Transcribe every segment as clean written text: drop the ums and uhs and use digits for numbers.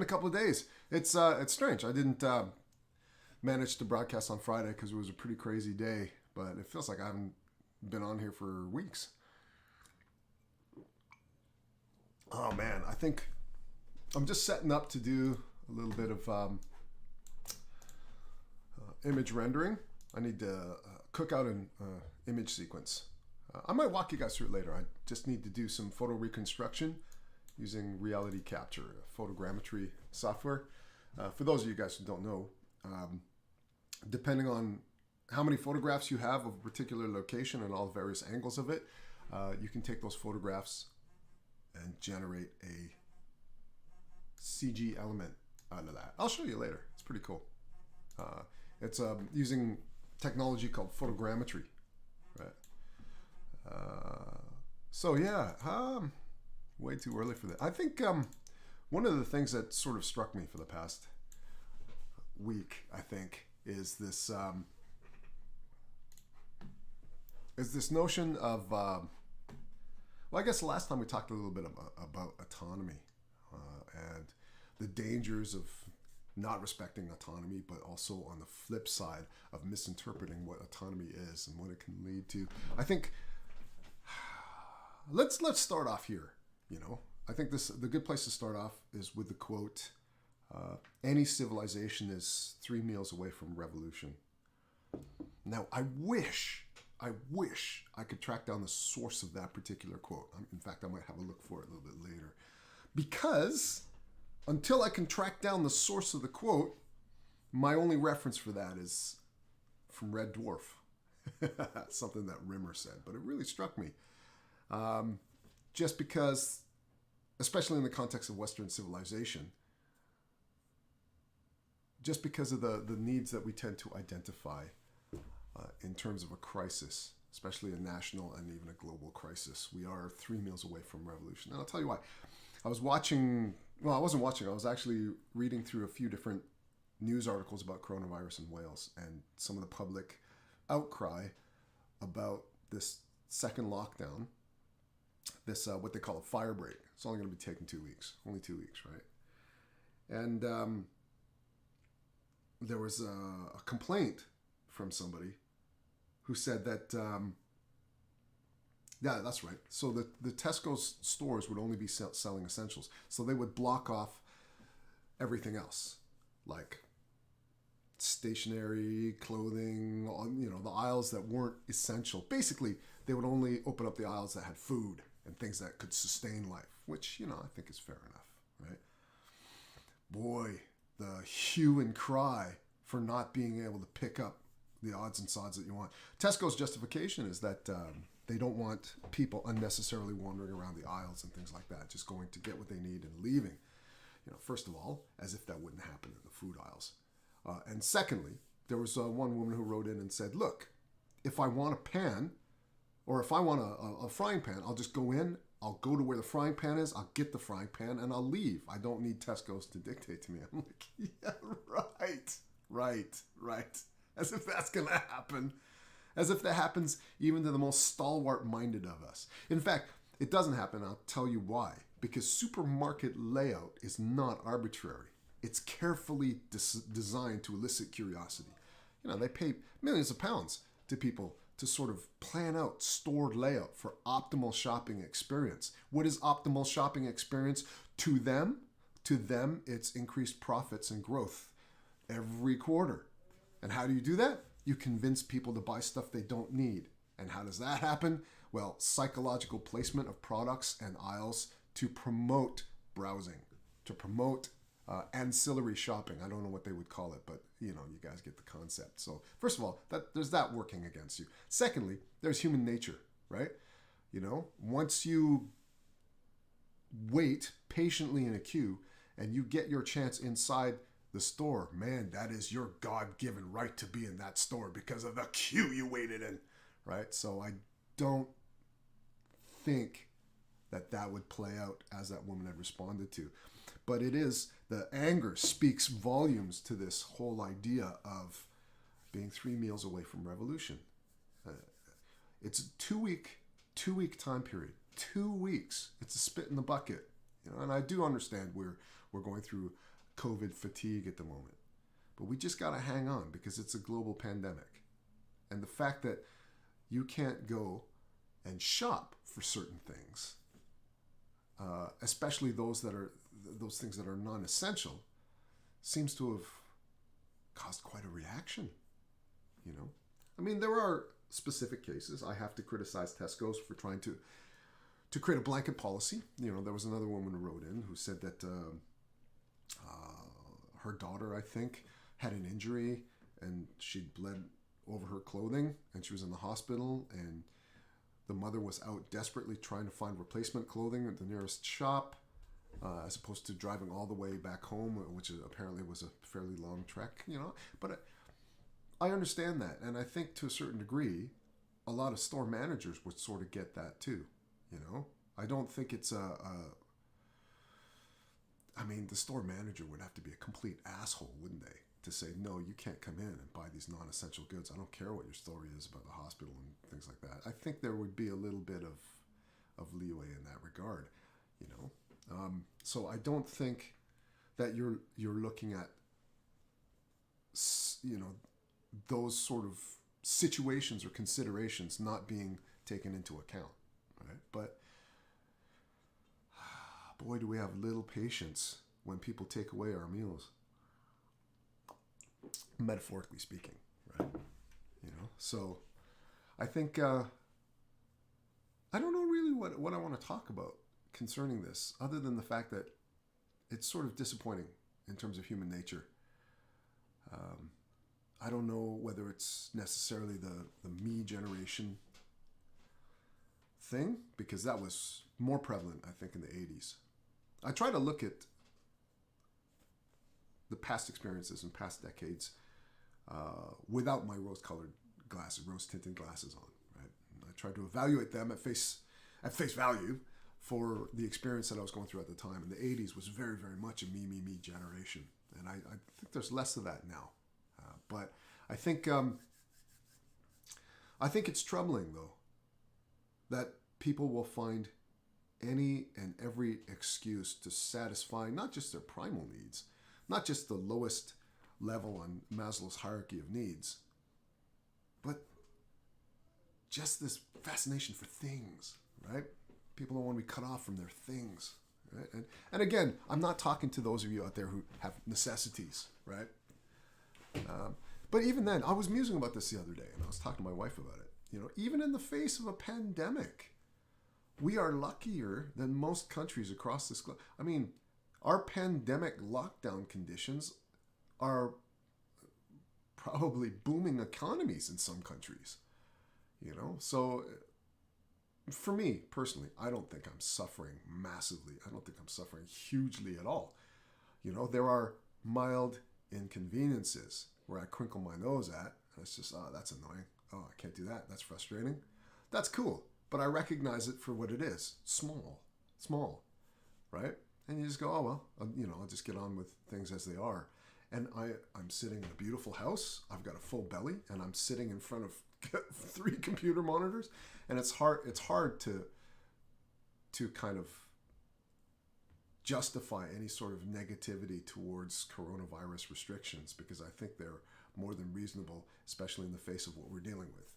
couple of days. It's strange. I didn't manage to broadcast on Friday because it was a pretty crazy day, but it feels like I haven't been on here for weeks. Oh man, I think I'm just setting up to do a little bit of image rendering. I need to cook out an image sequence. I might walk you guys through it later. I just need to do some photo reconstruction using reality capture, photogrammetry software. For those of you guys who don't know, depending on how many photographs you have of a particular location and all the various angles of it, you can take those photographs and generate a CG element out of that. I'll show you later. It's pretty cool. It's using technology called photogrammetry, right? So yeah, way too early for that. I think one of the things that sort of struck me for the past week, I think, is this notion of well, I guess the last time we talked a little bit about autonomy and the dangers of not respecting autonomy, but also on the flip side of misinterpreting what autonomy is and what it can lead to. I think let's start off here. You know, I think the good place to start off is with the quote, any civilization is 3 meals away from revolution. Now, I wish I could track down the source of that particular quote. In fact, I might have a look for it a little bit later. Because until I can track down the source of the quote, my only reference for that is from Red Dwarf. Something that Rimmer said, but it really struck me. Just because, especially in the context of Western civilization, just because of the needs that we tend to identify in terms of a crisis, especially a national and even a global crisis, we are 3 meals away from revolution. And I'll tell you why. I was watching, well, I wasn't watching, I was actually reading through a few different news articles about coronavirus in Wales and some of the public outcry about this second lockdown, this what they call a fire break. It's only going to be taking 2 weeks, only 2 weeks, right? And there was a complaint from somebody who said that, yeah, that's right. So the Tesco's stores would only be selling essentials. So they would block off everything else, like stationery, clothing, you know, the aisles that weren't essential. Basically, they would only open up the aisles that had food and things that could sustain life, which, you know, I think is fair enough, right? Boy, the hue and cry for not being able to pick up the odds and sods that you want. Tesco's justification is that they don't want people unnecessarily wandering around the aisles and things like that, just going to get what they need and leaving. You know, first of all, as if that wouldn't happen in the food aisles. And secondly, there was one woman who wrote in and said, look, if I want a pan, or if I want a frying pan, I'll just go in, I'll go to where the frying pan is, I'll get the frying pan, and I'll leave. I don't need Tesco's to dictate to me. I'm like, yeah, right. As if that's going to happen. As if that happens even to the most stalwart-minded of us. In fact, it doesn't happen. I'll tell you why. Because supermarket layout is not arbitrary. It's carefully designed to elicit curiosity. You know, they pay millions of pounds to people to sort of plan out stored layout for optimal shopping experience. What is optimal shopping experience to them? To them, it's increased profits and growth every quarter. And how do you do that? You convince people to buy stuff they don't need. And how does that happen? Well, psychological placement of products and aisles to promote browsing, to promote ancillary shopping. I don't know what they would call it, but you know, you guys get the concept. So first of all, there's that working against you. Secondly, there's human nature, right? You know, once you wait patiently in a queue and you get your chance inside the store, man, that is your God-given right to be in that store because of the queue you waited in, right? So I don't think that would play out as that woman had responded to. But it is, the anger speaks volumes to this whole idea of being 3 meals away from revolution. It's a two-week time period. 2 weeks. It's a spit in the bucket. You know, and I do understand we're going through COVID fatigue at the moment. But we just got to hang on because it's a global pandemic. And the fact that you can't go and shop for certain things, especially those things that are non-essential, seems to have caused quite a reaction. You know, I mean, there are specific cases. I have to criticize Tesco's for trying to create a blanket policy. You know, there was another woman who wrote in who said that her daughter, I think, had an injury and she'd bled over her clothing and she was in the hospital, and the mother was out desperately trying to find replacement clothing at the nearest shop, as opposed to driving all the way back home, which apparently was a fairly long trek, you know. But I understand that, and I think to a certain degree, a lot of store managers would sort of get that too, you know. I don't think it's I mean, the store manager would have to be a complete asshole, wouldn't they? To say, no, you can't come in and buy these non-essential goods. I don't care what your story is about the hospital and things like that. I think there would be a little bit of leeway in that regard, you know. So I don't think that you're looking at, you know, those sort of situations or considerations not being taken into account, right? But boy, do we have little patience when people take away our meals, metaphorically speaking, right? You know, so I think I don't know really what I want to talk about concerning this, other than the fact that it's sort of disappointing in terms of human nature. I don't know whether it's necessarily the me generation thing, because that was more prevalent, I think, in the 80s. I try to look at the past experiences in past decades without my rose-colored glasses, rose-tinted glasses on, right? I try to evaluate them at face value for the experience that I was going through at the time. And the 80s was very, very much a me generation. And I think there's less of that now. But I think it's troubling, though, that people will find any and every excuse to satisfy not just their primal needs, not just the lowest level on Maslow's hierarchy of needs, but just this fascination for things, right? People don't want to be cut off from their things, right? And again, I'm not talking to those of you out there who have necessities, right? But even then, I was musing about this the other day, and I was talking to my wife about it. You know, even in the face of a pandemic, we are luckier than most countries across this globe. I mean, our pandemic lockdown conditions are probably booming economies in some countries, you know? So for me personally, I don't think I'm suffering massively. I don't think I'm suffering hugely at all. You know, there are mild inconveniences where I crinkle my nose at, and it's just, oh, that's annoying. Oh, I can't do that. That's frustrating. That's cool. But I recognize it for what it is. Small, right? And you just go, oh, well, you know, I'll just get on with things as they are. And I'm sitting in a beautiful house. I've got a full belly, and I'm sitting in front of 3 computer monitors. And it's hard to kind of justify any sort of negativity towards coronavirus restrictions, because I think they're more than reasonable, especially in the face of what we're dealing with,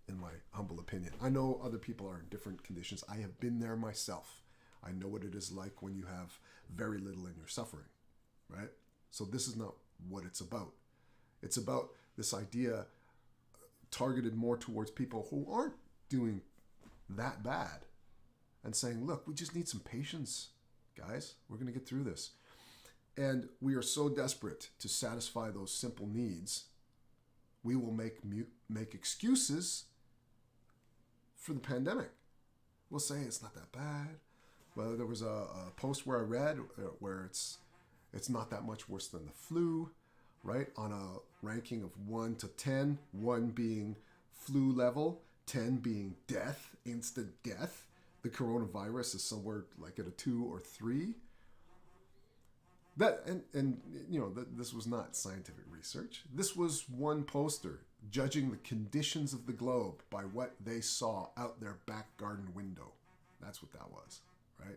in my humble opinion. I know other people are in different conditions. I have been there myself. I know what it is like when you have very little and you're suffering, right? So this is not what it's about. It's about this idea targeted more towards people who aren't doing that bad, and saying, look, we just need some patience, guys. We're going to get through this. And we are so desperate to satisfy those simple needs, we will make excuses for the pandemic. We'll say it's not that bad. Well, there was a post where I read where it's not that much worse than the flu, right? On a ranking of 1 to 10, 1 being flu level, 10 being death, instant death. The coronavirus is somewhere like at a 2 or 3. That and you know, this was not scientific research. This was one poster judging the conditions of the globe by what they saw out their back garden window. That's what that was, right?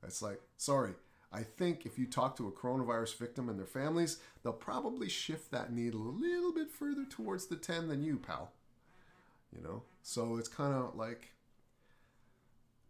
It's like, sorry, I think if you talk to a coronavirus victim and their families, they'll probably shift that needle a little bit further towards the 10 than you, pal. You know? So it's kind of like,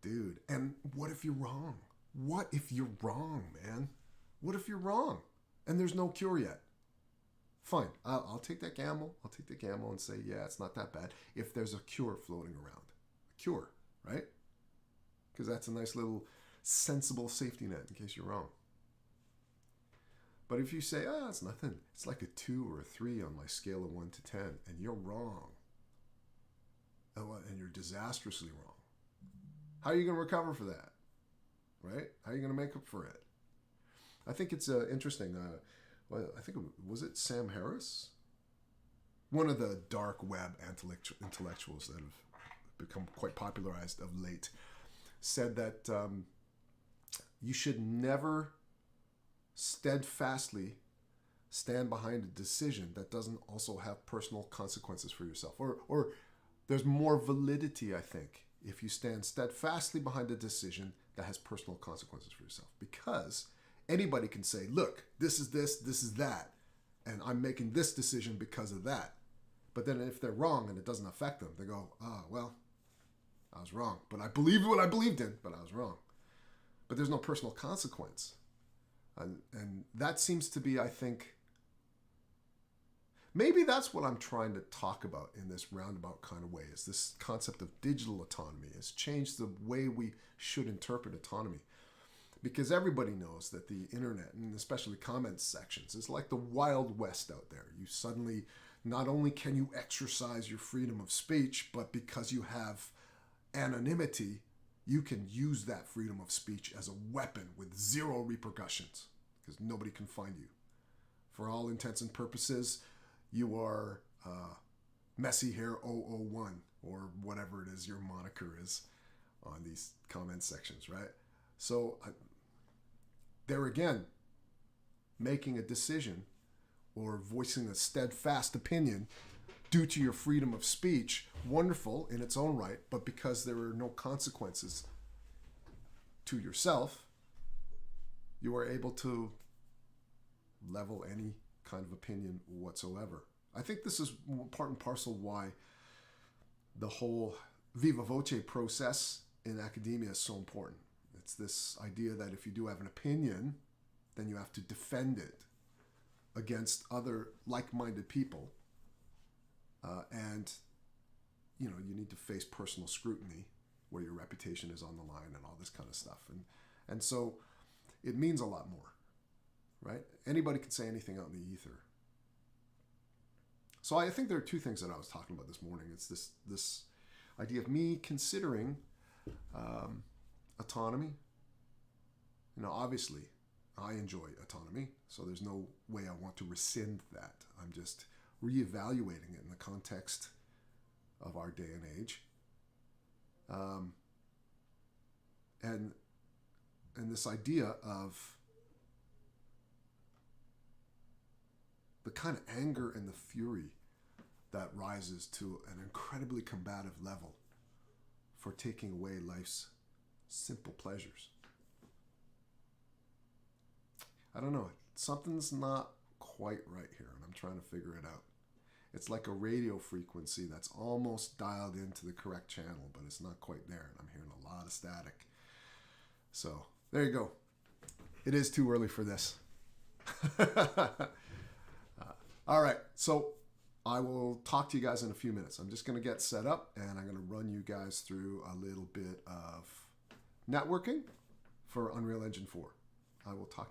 dude, and what if you're wrong? What if you're wrong, man? What if you're wrong and there's no cure yet? Fine, I'll take that gamble. I'll take the gamble and say, yeah, it's not that bad if there's a cure floating around. A cure, right? Because that's a nice little sensible safety net in case you're wrong. But if you say, it's nothing, it's like a 2 or a 3 on my scale of 1 to 10, and you're wrong, and you're disastrously wrong, how are you going to recover for that? Right? How are you going to make up for it? I think it's interesting. I think was it Sam Harris? One of the dark web intellectuals that have become quite popularized of late said that you should never steadfastly stand behind a decision that doesn't also have personal consequences for yourself. Or there's more validity, I think, if you stand steadfastly behind a decision that has personal consequences for yourself. Because anybody can say, look, this is that, and I'm making this decision because of that. But then if they're wrong and it doesn't affect them, they go, well, I was wrong. But I believed what I believed in, but I was wrong. But there's no personal consequence. And that seems to be, I think, maybe that's what I'm trying to talk about in this roundabout kind of way, is this concept of digital autonomy has changed the way we should interpret autonomy. Because everybody knows that the internet, and especially comments sections, is like the Wild West out there. You suddenly, not only can you exercise your freedom of speech, but because you have anonymity, you can use that freedom of speech as a weapon with zero repercussions, because nobody can find you. For all intents and purposes, you are Messy Hair 001, or whatever it is your moniker is on these comment sections, right? So there again, making a decision or voicing a steadfast opinion due to your freedom of speech, wonderful in its own right, but because there are no consequences to yourself, you are able to level any kind of opinion whatsoever. I think this is part and parcel why the whole viva voce process in academia is so important. It's this idea that if you do have an opinion, then you have to defend it against other like-minded people. And, you need to face personal scrutiny where your reputation is on the line and all this kind of stuff. And so it means a lot more, right? Anybody can say anything out in the ether. So I think there are two things that I was talking about this morning. It's this idea of me considering autonomy. Obviously, I enjoy autonomy, so there's no way I want to rescind that. I'm just reevaluating it in the context of our day and age. And this idea of the kind of anger and the fury that rises to an incredibly combative level for taking away life's simple pleasures. I don't know. Something's not quite right here, and I'm trying to figure it out. It's like a radio frequency that's almost dialed into the correct channel, but it's not quite there, and I'm hearing a lot of static. So, there you go. It is too early for this. All right, so I will talk to you guys in a few minutes. I'm just going to get set up, and I'm going to run you guys through a little bit of networking for Unreal Engine 4. I will talk